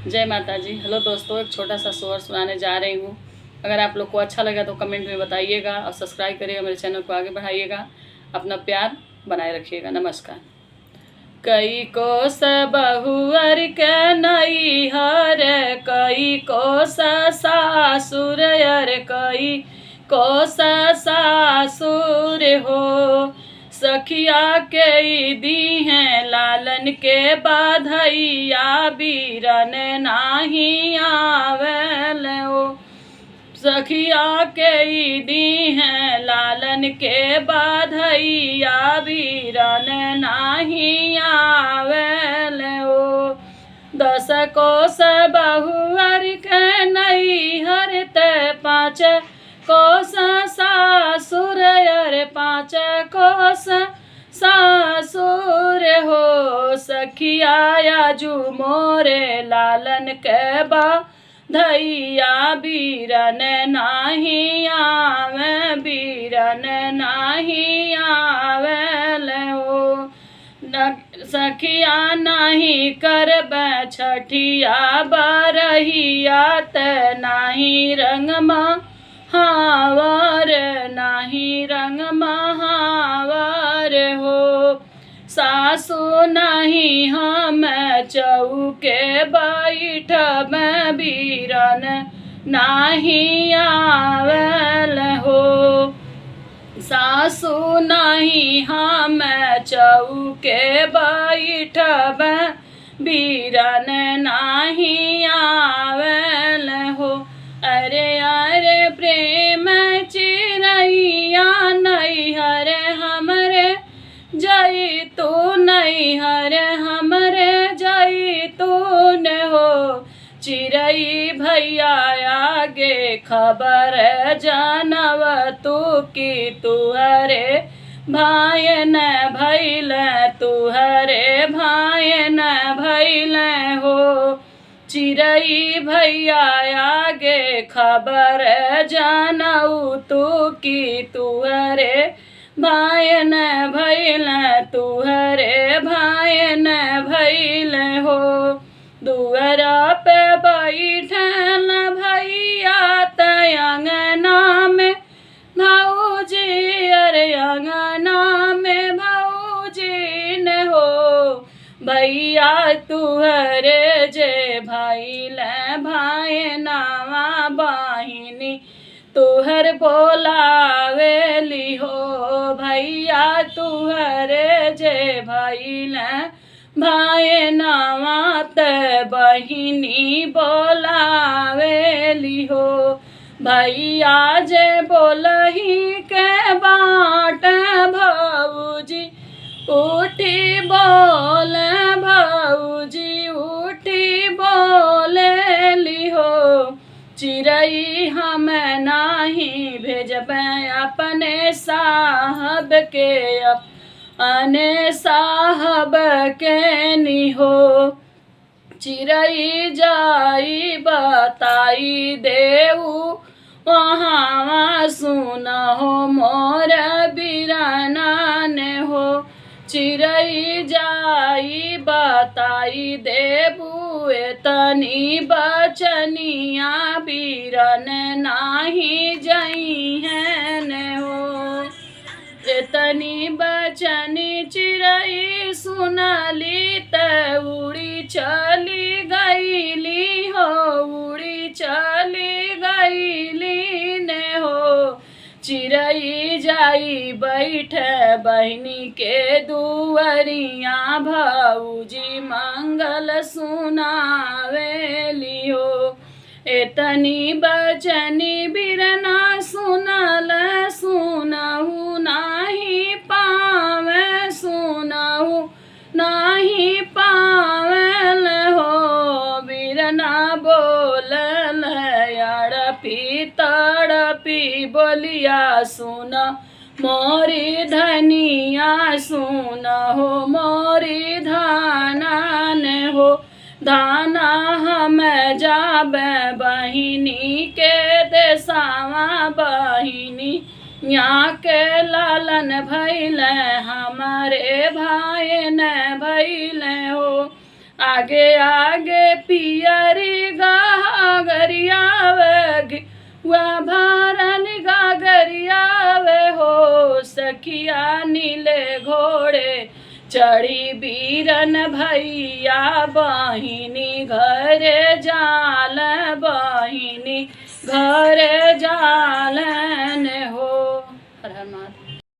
जय माता जी। हेलो दोस्तों, एक छोटा सा शोर सुनाने जा रही हूँ। अगर आप लोग को अच्छा लगा तो कमेंट में बताइएगा और सब्सक्राइब करिएगा, मेरे चैनल को आगे बढ़ाइएगा, अपना प्यार बनाए रखिएगा। नमस्कार। कई कोस बहुअर के नैहर, कई कोस सासुर, अर कई कोस सासुर हो। सखिया के दी हैं लालन के बाधैया, बीरन नाही आवेल हो। सखिया के दी हैं लालन के बाधैया, बीरन नाही आवेल हो। 10 कोस बहुअर के नैहर, ते 5 कोस सासुर, अर 5 कोस सासुर हो। सखिया आजू मोरे लालन के बाधैया, बीरन नाही आवे, बीरन नाही आवेल हो। सखिया नाही करब छठिया बरहिया, ते नाही रंग महावर, नाही रंग महावर हो। सासु नहीं हम चौके बैठब, बीरन नाही आवेल हो। सासु नहीं हम चौके बैठब, बीरन नाही आवेल हो। अरे अरे प्रेम चिरैया नैहर हमरे, जई तू नैहर हमरे, जई तू न हो। चिरई भैया आगे खबर जानव तू, की तुहरे भाई न भैल, तुहरे भाई न भैल हो। चिरई भैया आगे खबर जानऊ तू, की तुहरे भाई न भैल, तुहरे भाई न भैल हो। दुअरा पे बैठल भैया, ते अंगना में भौजी, अरे अंगना में भौजी न हो। भैया तुहरे जे भैल भाई नावा बहिनी, तुहर बोलावेली हो। भैया तुहरे जे भैल भाई नावा, ते बहिनी बोलावेली हो। भैया जे बोलही के बाट, भौजी उठी बोल, भौजी उठी बोलेली हो। चिरई हम नाही भेजब अपने साहब के, अपने साहब के निहो। चिरई जाई बताई देऊ, वहाँ सुनहो मोर बीरना ने हो। चिरई जाई बताई देबू, एतनी बचनिया बीरन नाही जई है न हो। एतनी बचनी चिरई सुनली, त उड़ी चली गईली हो, उड़ी चली गईली ने हो। चिरई जाई बैठ बहिनी के दुअरिया, भौजी मंगल सुनावेली हो। एतनी बचनी बीरना सुनल, सुनहु नाही पावे, सुनहु नाही पावेल हो। बीरना बोलल अड़पी तड़पी बोलिया, सुन मोरी धनिया, सुन हो मोरी धानन हो। धाना हम जाब बहिनी के देसावा, बहिनी यहाँ के लालन भैल, हमारे भाई न भैल हो। आगे आगे पियर चढ़ी बीरन भैया बहिनी घर जाल, बहिनी घर जाल